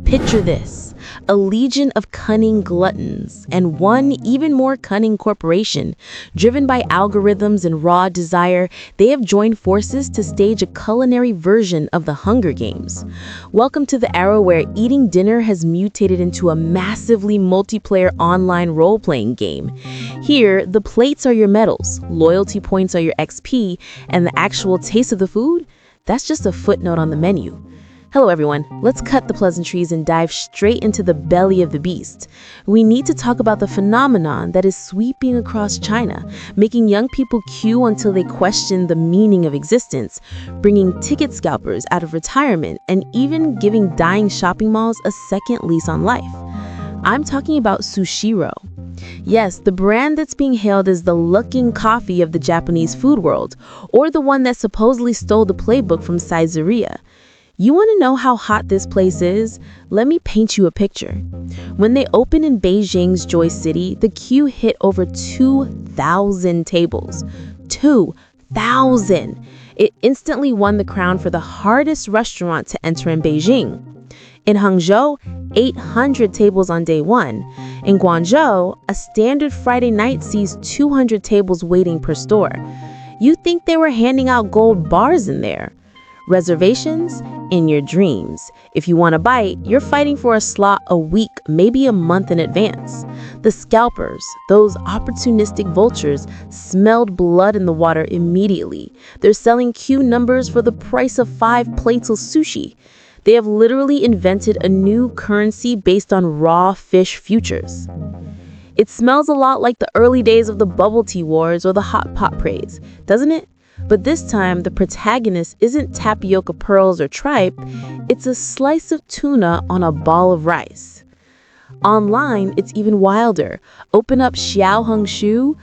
Picture this: a legion of cunning gluttons and one even more cunning corporation. Driven by algorithms and raw desire, they have joined forces to stage a culinary version of the Hunger Games. Welcome to the era where eating dinner has mutated into a massively multiplayer online role-playing game. Here, the plates are your medals, loyalty points are your XP, and the actual taste of the food? That's just a footnote on the menu. Hello everyone, let's cut the pleasantries and dive straight into the belly of the beast. We need to talk about the phenomenon that is sweeping across China, making young people queue until they question the meaning of existence, bringing ticket scalpers out of retirement, and even giving dying shopping malls a second lease on life. I'm talking about Sushiro. Yes, the brand that's being hailed as the looking coffee of the Japanese food world, or the one that supposedly stole the playbook from Caesarea. You want to know how hot this place is? Let me paint you a picture. When they opened in Beijing's Joy City, the queue hit over 2,000 tables. 2,000! It instantly won the crown for the hardest restaurant to enter in Beijing. In Hangzhou, 800 tables on day one. In Guangzhou, a standard Friday night sees 200 tables waiting per store. You'd think they were handing out gold bars in there. Reservations? In your dreams. If you want a bite, you're fighting for a slot a week, maybe a month in advance. The scalpers, those opportunistic vultures, smelled blood in the water immediately. They're selling queue numbers for the price of 5 plates of sushi. They have literally invented a new currency based on raw fish futures. It smells a lot like the early days of the bubble tea wars or the hot pot craze, doesn't it? But this time, the protagonist isn't tapioca pearls or tripe, it's a slice of tuna on a ball of rice. Online, it's even wilder. Open up Xiaohongshu,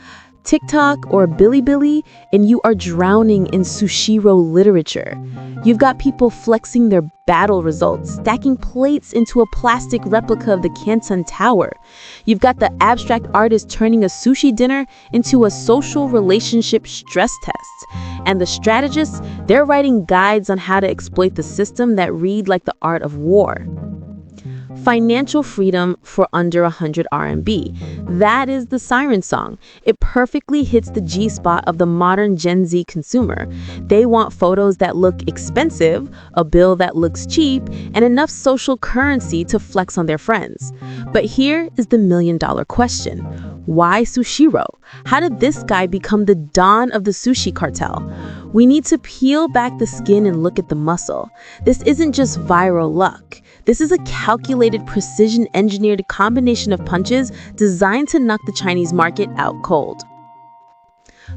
TikTok, or Bilibili, and you are drowning in Sushiro literature. You've got people flexing their battle results, stacking plates into a plastic replica of the Canton Tower. You've got the abstract artist turning a sushi dinner into a social relationship stress test. And the strategists, they're writing guides on how to exploit the system that read like the art of war. Financial freedom for under 100 RMB. That is the siren song. It perfectly hits the G-spot of the modern Gen Z consumer. They want photos that look expensive, a bill that looks cheap, and enough social currency to flex on their friends. But here is the million-dollar question. Why Sushiro? How did this guy become the Don of the Sushi Cartel? We need to peel back the skin and look at the muscle. This isn't just viral luck. This is a calculated, precision-engineered combination of punches designed to knock the Chinese market out cold.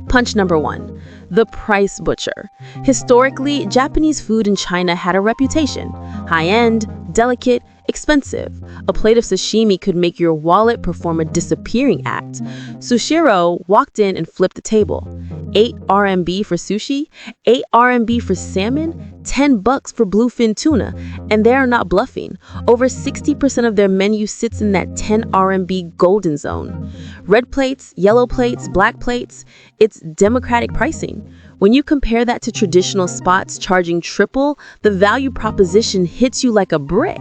Punch number 1, the price butcher. Historically, Japanese food in China had a reputation: high-end, delicate, expensive. A plate of sashimi could make your wallet perform a disappearing act. Sushiro walked in and flipped the table. 8 RMB for sushi, 8 RMB for salmon, 10 bucks for bluefin tuna, and they are not bluffing. Over 60% of their menu sits in that 10 RMB golden zone. Red plates, yellow plates, black plates, it's democratic pricing. When you compare that to traditional spots charging triple, the value proposition hits you like a brick.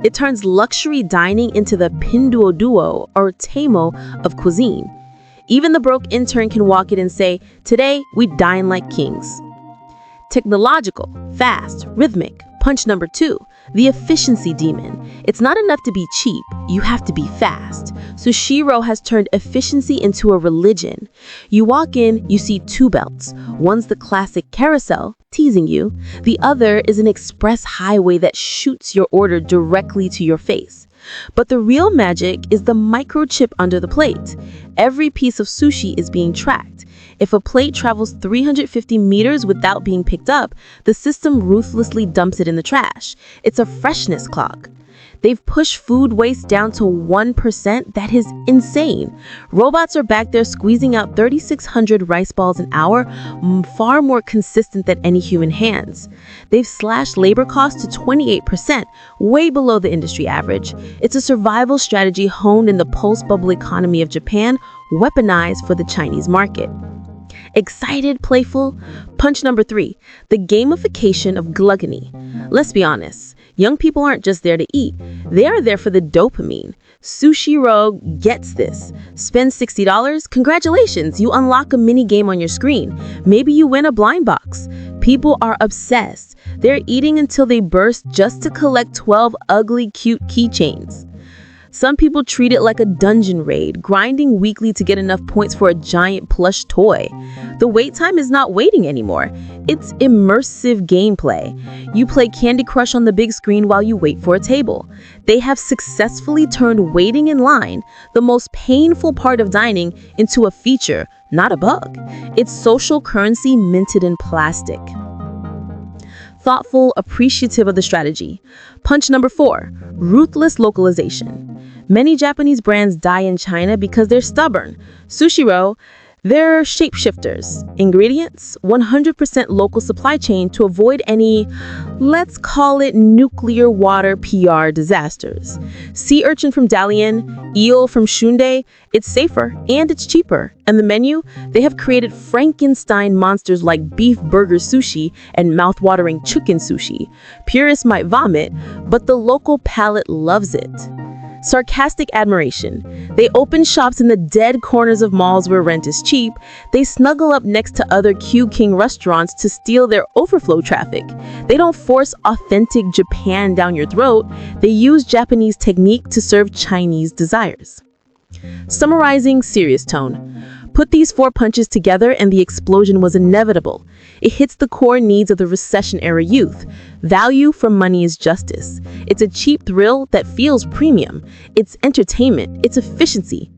It turns luxury dining into the pinduoduo or tamo of cuisine. Even the broke intern can walk in and say, "Today, we dine like kings." Technological, fast, rhythmic. Punch number 2, the efficiency demon. It's not enough to be cheap, you have to be fast. Sushiro has turned efficiency into a religion. You walk in, you see 2 belts. One's the classic carousel, teasing you. The other is an express highway that shoots your order directly to your face. But the real magic is the microchip under the plate. Every piece of sushi is being tracked. If a plate travels 350 meters without being picked up, the system ruthlessly dumps it in the trash. It's a freshness clock. They've pushed food waste down to 1%. That is insane. Robots are back there squeezing out 3,600 rice balls an hour, far more consistent than any human hands. They've slashed labor costs to 28%, way below the industry average. It's a survival strategy honed in the post-bubble economy of Japan, weaponized for the Chinese market. Excited, playful? Punch number 3, the gamification of gluttony. Let's be honest. Young people aren't just there to eat. They are there for the dopamine. Sushiro gets this. Spend $60? Congratulations, you unlock a mini game on your screen. Maybe you win a blind box. People are obsessed. They're eating until they burst just to collect 12 ugly, cute keychains. Some people treat it like a dungeon raid, grinding weekly to get enough points for a giant plush toy. The wait time is not waiting anymore. It's immersive gameplay. You play Candy Crush on the big screen while you wait for a table. They have successfully turned waiting in line, the most painful part of dining, into a feature, not a bug. It's social currency minted in plastic. Thoughtful, appreciative of the strategy. Punch number 4, ruthless localization. Many Japanese brands die in China because they're stubborn. Sushiro, they're shapeshifters. Ingredients, 100% local supply chain to avoid any, let's call it nuclear water PR disasters. Sea urchin from Dalian, eel from Shunde, it's safer and it's cheaper. And the menu, they have created Frankenstein monsters like beef burger sushi and mouth-watering chicken sushi. Purists might vomit, but the local palate loves it. Sarcastic admiration. They open shops in the dead corners of malls where rent is cheap. They snuggle up next to other Q-King restaurants to steal their overflow traffic. They don't force authentic Japan down your throat. They use Japanese technique to serve Chinese desires. Summarizing serious tone. Put these 4 punches together and the explosion was inevitable. It hits the core needs of the recession-era youth. Value for money is justice. It's a cheap thrill that feels premium. It's entertainment. It's efficiency.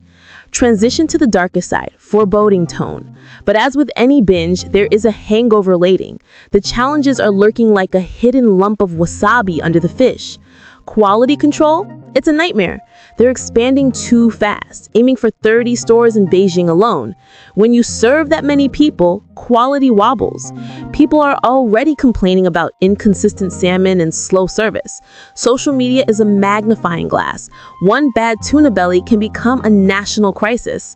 Transition to the darker side, foreboding tone. But as with any binge, there is a hangover waiting. The challenges are lurking like a hidden lump of wasabi under the fish. Quality control? It's a nightmare. They're expanding too fast, aiming for 30 stores in Beijing alone. When you serve that many people, quality wobbles. People are already complaining about inconsistent salmon and slow service. Social media is a magnifying glass. One bad tuna belly can become a national crisis.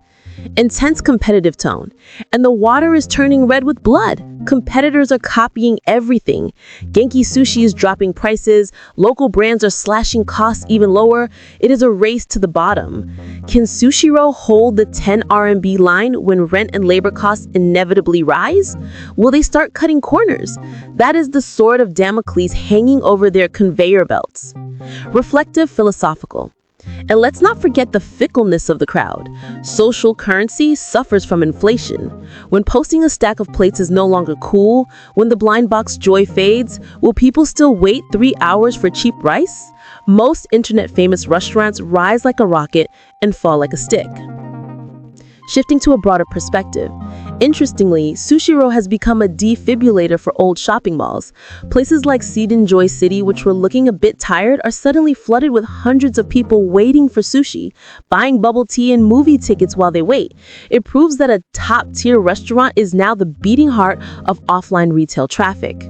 Intense competitive tone. And the water is turning red with blood. Competitors are copying everything. Genki Sushi is dropping prices. Local brands are slashing costs even lower. It is a race to the bottom. Can Sushiro hold the 10 RMB line when rent and labor costs inevitably rise? Will they start cutting corners? That is the sword of Damocles hanging over their conveyor belts. Reflective, philosophical. And let's not forget the fickleness of the crowd. Social currency suffers from inflation. When posting a stack of plates is no longer cool, when the blind box joy fades, will people still wait 3 hours for cheap rice? Most internet-famous restaurants rise like a rocket and fall like a stick. Shifting to a broader perspective. Interestingly, Sushiro has become a defibrillator for old shopping malls. Places like Seedon Joy City, which were looking a bit tired, are suddenly flooded with hundreds of people waiting for sushi, buying bubble tea and movie tickets while they wait. It proves that a top-tier restaurant is now the beating heart of offline retail traffic.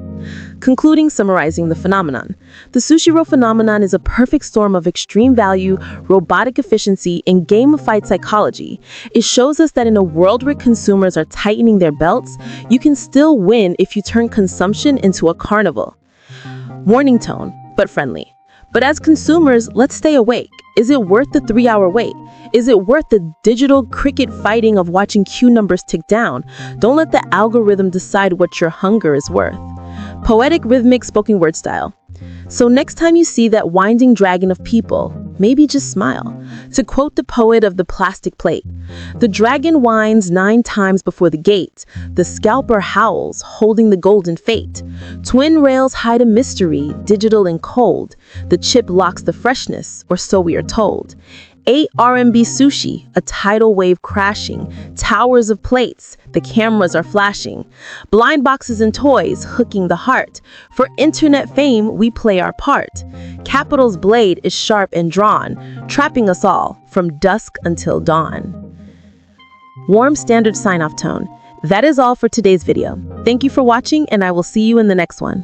Concluding, summarizing the phenomenon. The Sushiro phenomenon is a perfect storm of extreme value, robotic efficiency, and gamified psychology. It shows us that in a world where consumers are tightening their belts, you can still win if you turn consumption into a carnival. Warning tone, but friendly. But as consumers, let's stay awake. Is it worth the 3-hour wait? Is it worth the digital cricket fighting of watching queue numbers tick down? Don't let the algorithm decide what your hunger is worth. Poetic, rhythmic, spoken word style. So next time you see that winding dragon of people, maybe just smile. To quote the poet of the plastic plate, the dragon winds 9 times before the gate. The scalper howls, holding the golden fate. Twin rails hide a mystery, digital and cold. The chip locks the freshness, or so we are told. 8 RMB sushi, a tidal wave crashing, towers of plates, the cameras are flashing, blind boxes and toys hooking the heart. For internet fame, we play our part. Capital's blade is sharp and drawn, trapping us all from dusk until dawn. Warm standard sign-off tone. That is all for today's video. Thank you for watching, and I will see you in the next one.